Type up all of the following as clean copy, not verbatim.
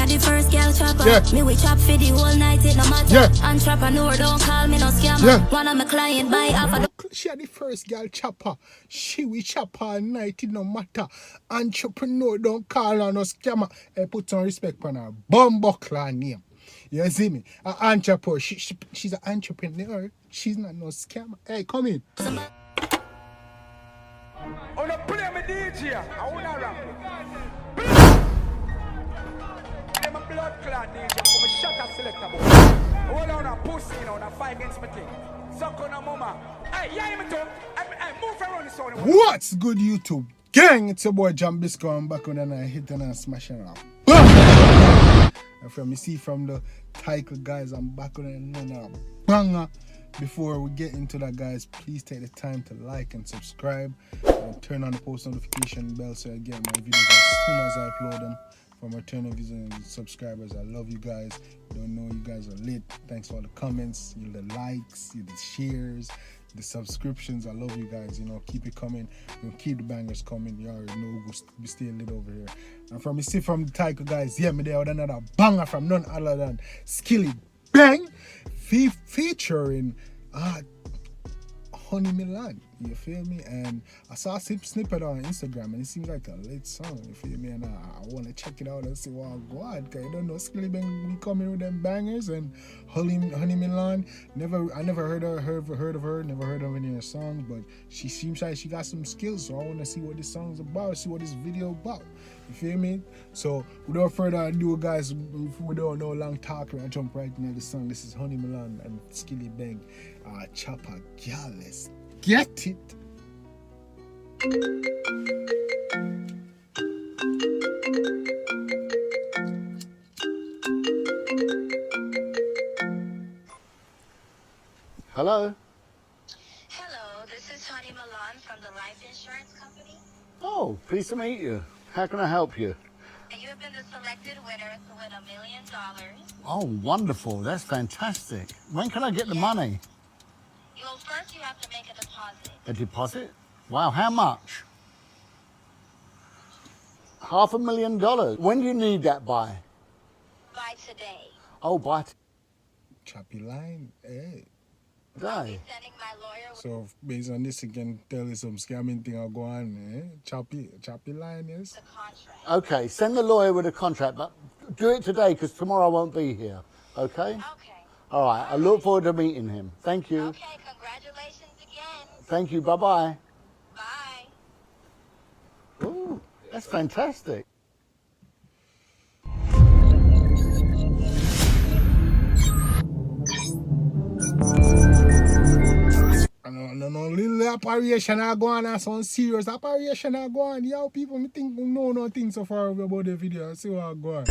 Me are the first girl chopper. Yeah. Me we chop for the whole night, it no matter. Yeah. Entrepreneur, don't call me no scammer. Yeah. One of my client buy half a She had the first girl chopper. She will chop all night, it no matter. Entrepreneur don't call her no scammer. I put some respect on her bumbuckler name. You see me? An entrepreneur. She's an entrepreneur. She's not no scammer. Hey, come in. Oh, no, play me DJ. I want to rap. I'm a blood clot DJ. I'm a shot a selector boy. Hold on a pussy, you know, and a fight against my king. Suck on a mama. Hey, yeah, me too. I move around the sound. What's good, YouTube? Gang, it's your boy Jambisco. I'm back on and I hit and I'm smashing up. And from you see from the title, guys, I'm back on another banger. Before we get into that, guys, please take the time to like and subscribe and turn on the post notification bell so I get my videos as soon as I upload them. For my returning viewers and subscribers, I love you guys. Don't know, you guys are lit. Thanks for all the comments, the likes, the shares, the subscriptions. I love you guys. You know, keep it coming. We'll keep the bangers coming. You already know we stay lit over here. And from you see from the title, guys, yeah, me there with another banger from none other than Skillibeng, featuring Honey Milan. You feel me? And I saw a snippet on Instagram and it seems like a lit song. You feel me? And I want to check it out and see what I go on. Cause I don't know, Skillibeng be coming with them bangers and Honey Milan. I never heard of her. Never heard of any of her songs, but she seems like she got some skills. So I want to see what this song's about. See what this video about. You feel me? So without further ado, guys, without no long talk, I jump right into the song. This is Honey Milan and Skillibeng, Chappa Gyal. Let's get it. Hello. Hello, this is Honey Milan from the life insurance company. Oh, pleased to meet you. How can I help you? You have been the selected winner to win $1 million. Oh, wonderful. That's fantastic. When can I get the money? Well, first you have to make a deposit. A deposit? Wow, how much? $500,000. When do you need that by? By today. Oh, by Choppy line. Hey. I'll today. be sending my lawyer with So based on this, you can tell you some scamming thing will go on. Eh? Choppy line, yes. the contract. Okay, send the lawyer with a contract, but do it today because tomorrow I won't be here. Okay? Okay. All right, I look forward to meeting him. Thank you. Okay, congratulations again. Thank you. Bye-bye. Bye. Ooh, that's fantastic. No, little operation I go on and some serious operation I go on. Yo, people, me think no nothing so far about the video. See what I go on.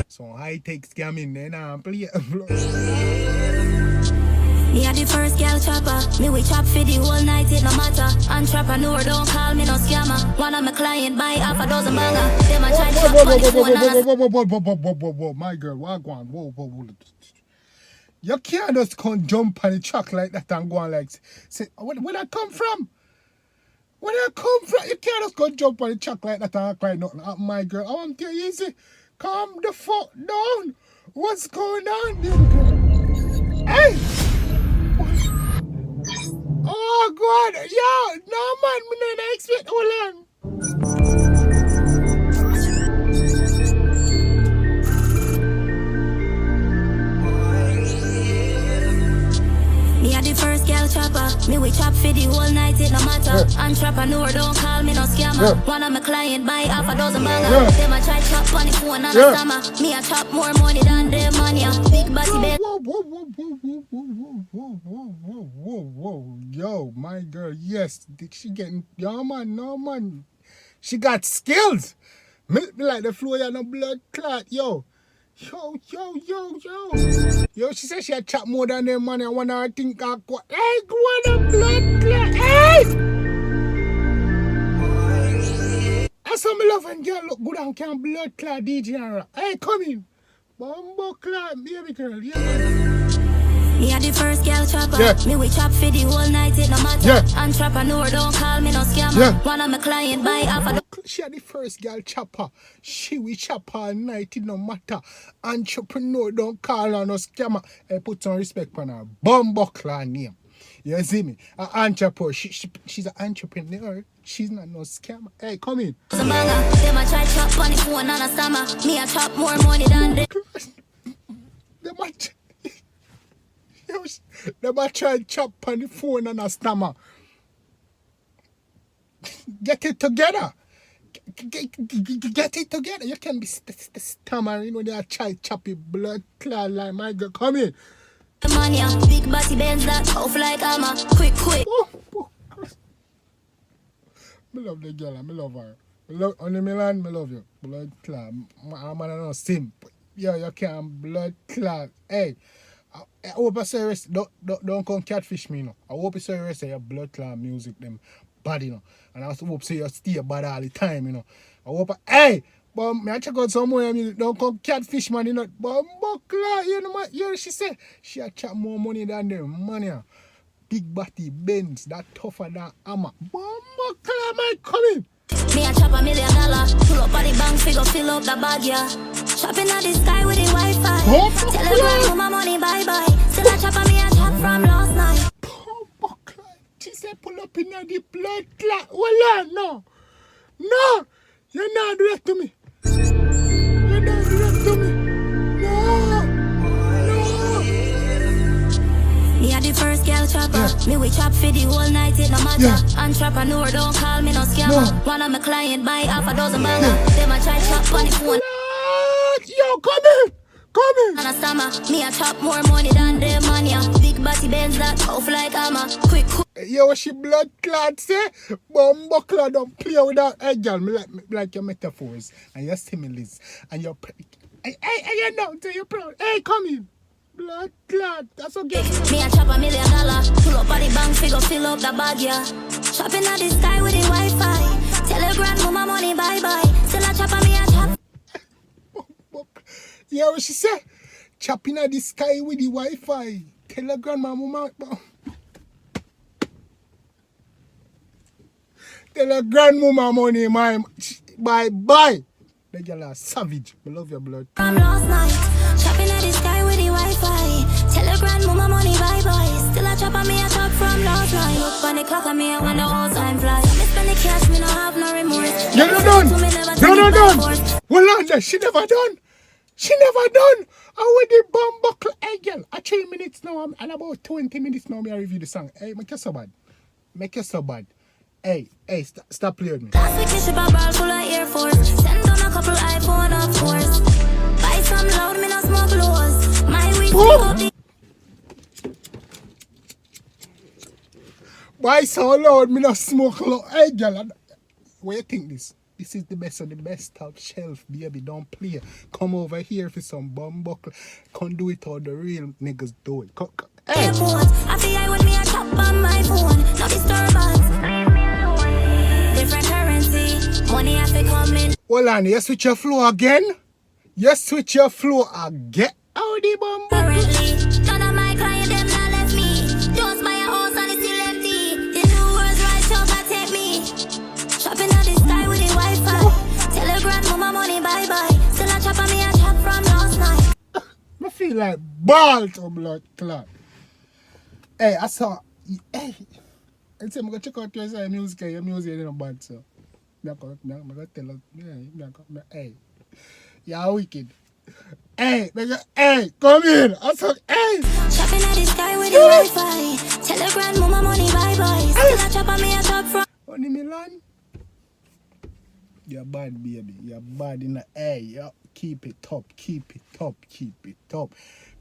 So high-tech scamming then play. Me are the first girl chopper. Me we chop for the whole night, it no matter. Entrepreneur, don't call me no scammer. One of my client buy half a dozen banger. Them a try chop on the phone and Whoa, my girl, what go on? Whoa. You can't just come jump on the truck like that and go on like, say, where that come from? Where that come from? You can't just go jump on the truck like that and act like nothing. My girl, I want to tell you easy. Calm the fuck down. What's going on, girl? Hey! Oh, God. Yo, no, man. Me not expect. Hold on. me are the first girl chopper. Me we chop for the whole night, it no matter. Entrepreneur, don't call me no scammer. One of my client buy half a dozen banger. Them a try chop on the phone and a summer. Me a chop more money than them money. Big body bed. Whoa. Yo, my girl, yes. She getting, yo, man, no, man. She got skills. Me like the flow, no blood clot, yo. Yo, she said she had chop more than them money. I want her to think I got, hey, what a blood clot, hey! I saw me love and girl look good and can blood clot DJ. Hey, come in. Bumbo clot, baby girl, yeah. Me a the first girl chopper. Yeah. Me we chop for the whole night, it no matter. Yeah. Entrepreneur, don't call me no scammer. Yeah. One of my client buy half a She had the first girl chopper. She we chop all night, it no matter. Entrepreneur, don't call her no scammer. Hey, put some respect on her bumbuckler name. You see me? An entrepreneur. She's an entrepreneur. She's not no scammer. Hey, come in. Them a try chop on the phone and a stammer. Me a chop more money than them. Them a try chop on the phone and a stammer. Get it together. Get it together. You can be stammering when they are try choppy blood clot like my girl. Come in. Mania, big body bends that off like hammer. Quick. I love the girl. I love her. Only Milan, I love you. Blood clot. I'm not simp. Yeah, you can't blood clot. Hey, I hope I say rest. Don't come catfish me, no. I hope you say rest of your blood clot music, them bad, you know. And I also hope say you stay bad all the time, you know. I hope hey, but me I check out some more music. Don't come catfish, man, you know. But clot, you know, you she say she a chat more money than them, man, yeah. Big body Benz, that tougher than hammer. Clot, man, come in. Me a chop $1 million. Pull up on the bank, figure fill up the bag, yeah. Shopping at the sky with the Wi-Fi. Tell her go my money, bye-bye. Still a chop me a chop from last night. She said pull up in the blood clot. Well, no. No. You're not do that to me. You're not do that to me. No. Me a the first girl chopper. Me we chop for the whole night, it no matter. Entrepreneur, don't call me no scammer. One of my client buy half a dozen banger. Them a try chop on the phone. Yo, come in. And a stammer. Me a chop more money than them mania. Big body bends that off like hammer. Quick. Yo, she blood clot say, bumbuckler don't play with that. Hey, girl, me like your metaphors and your similes and your. Hey, you know, so you're proud. Hey, come in. Blood clot, that's okay. Me a chop $1 million. Pull up on the bank, figure fill up the bag, yeah. Shopping at the sky with the Wi-Fi. Tell her grandmama money, bye-bye. Still a chopper, me a chop. Yeah, what she say? Chopping at the sky with the Wi-Fi. Tell her grandmama. Tell her grandmama money, my bye. The girl are savage. I love your blood. From last night, shopping at the sky with the Wi-Fi. Tell her grandmama money, bye-bye. Still a chop on me a chop from last night. Look on the clock on me, I want the all time fly. Me spend the cash, me no have no remorse. You're not done. Well, on there, she never done. I with the bomb buckle. Hey, girl, at 3 minutes now, and about 20 minutes now, me I review the song. Hey, make you so bad. Hey, stop playing with me. Last week, me ship a ball full of Air Force. Send on a couple iPhone, of course. Buy some loud, me no smoke lows. My weed up the... Why so loud, me no smoke loud? Hey, girl, what you think this? This is the best of the best top shelf, baby. Don't play. Come over here for some bumbuckle. Can't do it all the real niggas do it. Hey. I feel I with me a chop on my phone. No disturbance. Leave me alone. Different currency. Money has to come in. Hold on, you switch your flow again? How the bumbuckle? Currently, none of my clients them not left me. Just buy a house and it's still empty. The new world's right shop I take me. Shopping at the sky with the Wi-Fi. Tell her grandmama money bye-bye. Still a chop on me a chop from last night. I feel like balls of blood clot. Hey, I saw. Hey, I said, I'm going to check out your music. Your music is not bad, so. I'm going to tell you. Hey, you're wicked. Hey, come in. I said, hey. Shopping at the sky with the Wi-Fi. Tell her grandmama money bye-bye. Still a chop on me a chop from. Only Milan. You're bad, baby. You're bad in the air. Yo, keep it up.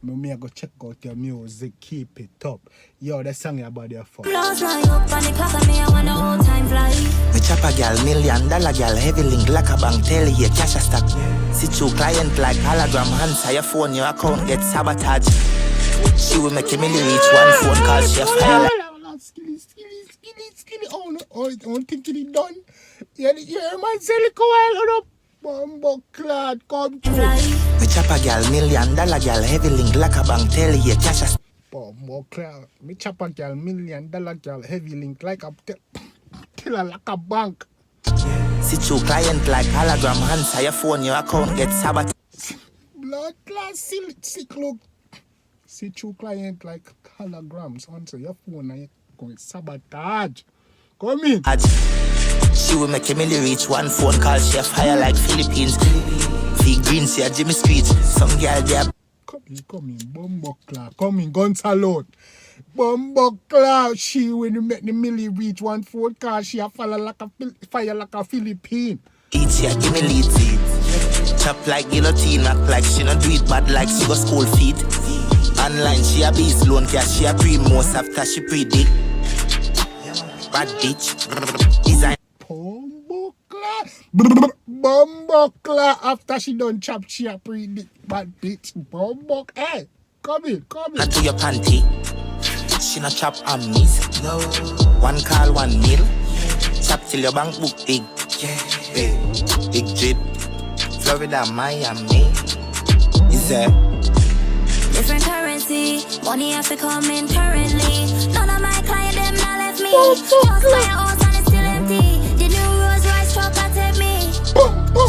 Me go check out your music. Keep it up. Yo, that song about your phone. Last night up on the clock and me I want the whole time fly. Me Chappa Gyal, $1 million gyal, heavy link, like a bank, tell you cash a stack. See two client like hologram, answer your phone, your account get sabotaged. She will make a million reach one phone call, she a fire like. Skilly. Oh, no. I don't think it done. Yeah, man, Silico while up. Bumbo clad, come through. Me Chappa Gyal, $1 million gyal, heavy link, like a bank, tell you cash a stack. More clear. Me Chappa Gyal, $1 million girl, heavy link like a tell her like a bank. See true client like hologram, answer your phone, your account gets sabotaged. Blood class sick look. See true client like holograms answer your phone and you going sabotage. Come in. She will make a million reach one phone call, she a fire like Philippines. Fee green, see a Jimmy Street. Some girl there. Come in, Bumbo Clark. Come in, gun salute. Bumbo Clark, she when you make the million reach one phone call, she a fire like a Philippine. Eat here, give me lead. Chop like guillotine, act like she not do it bad like she go school feet. Online, she a beast loan cash, she a pre-most after she pre-dick. Bad bitch. Design. Bumbo Clark after she done chop, she a pre-dick. Bad bitch. Bumbo, hey, come in. Not to your panty. She not chop on me. No. One call, 1 meal. Chop till your bank book big. Big drip. Florida, Miami. Is there? Different currency, money have to come in currently. None of my clients them not left me. Just my house and it's still empty. The new Rolls Royce truck that take me.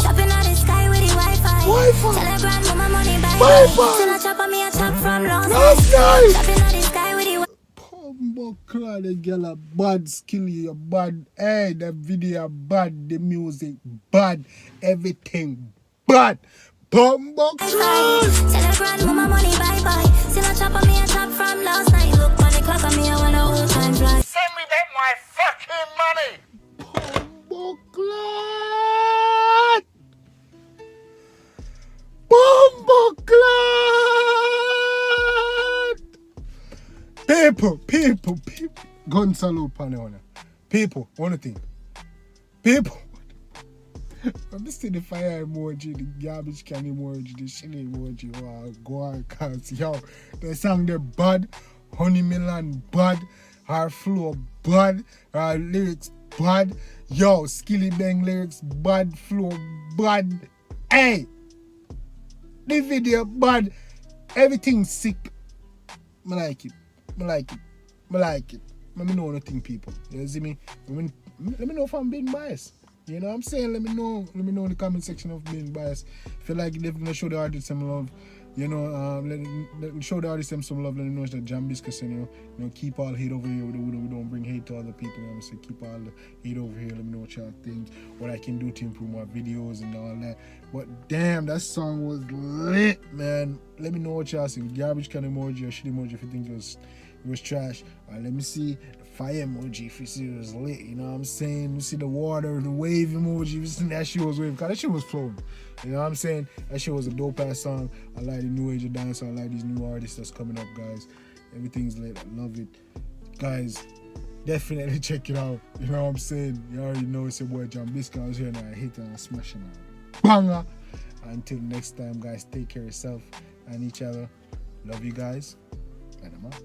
Shopping on the sky with the Wi-Fi. Tell her grandmama money buy. Till I chop on me a chop from last night. Shopping on the sky with the Bumbo Clark, the girl a bad, Skilly a bad. Hey, the video bad, the music bad, everything bad. Bumbo Clark. Tell her grandmama money bye. Till I chop on me a chop from last night. Look on the clock on me, I wanna old time fly. Send me that my fucking money. Bumbo Clark. Bumbo Clark. People. Gun salute panel. People, one thing. People. I'm just seeing the fire emoji, the garbage can emoji, the shit emoji. Wow, go on, cause yo, the song they bad, Honey Milan bad, her flow bad, her lyrics bad, yo, Skillibeng lyrics bad, flow bad. Hey, the video bad, everything sick. I like it. Let me know nothing, people. You see me? Let me know if I'm being biased. You know what I'm saying? Let me know in the comment section of being biased. Feel like they're gonna show the artist some love. You know, let show the artist some love. Let them know that Jambisco, you know, keep all hate over here. We don't bring hate to other people. You know what I'm saying? Keep all the hate over here. Let me know what y'all think. What I can do to improve my videos and all that. But damn, that song was lit, man. Let me know what y'all think. Garbage can emoji or shit emoji if you think it was trash. Let me see the fire emoji if you see it was lit. You know what I'm saying? You see the water, the wave emoji. You see that shit was waving. Cause that shit was flowing. You know what I'm saying? That shit was a dope ass song. I like the new age of dance. I like these new artists that's coming up, guys. Everything's lit. I love it. Guys, definitely check it out. You know what I'm saying? You already know it's your boy Jambisco. I was here and I hit and I smash and I banger. Until next time, guys, take care of yourself and each other. Love you guys. And I'm out.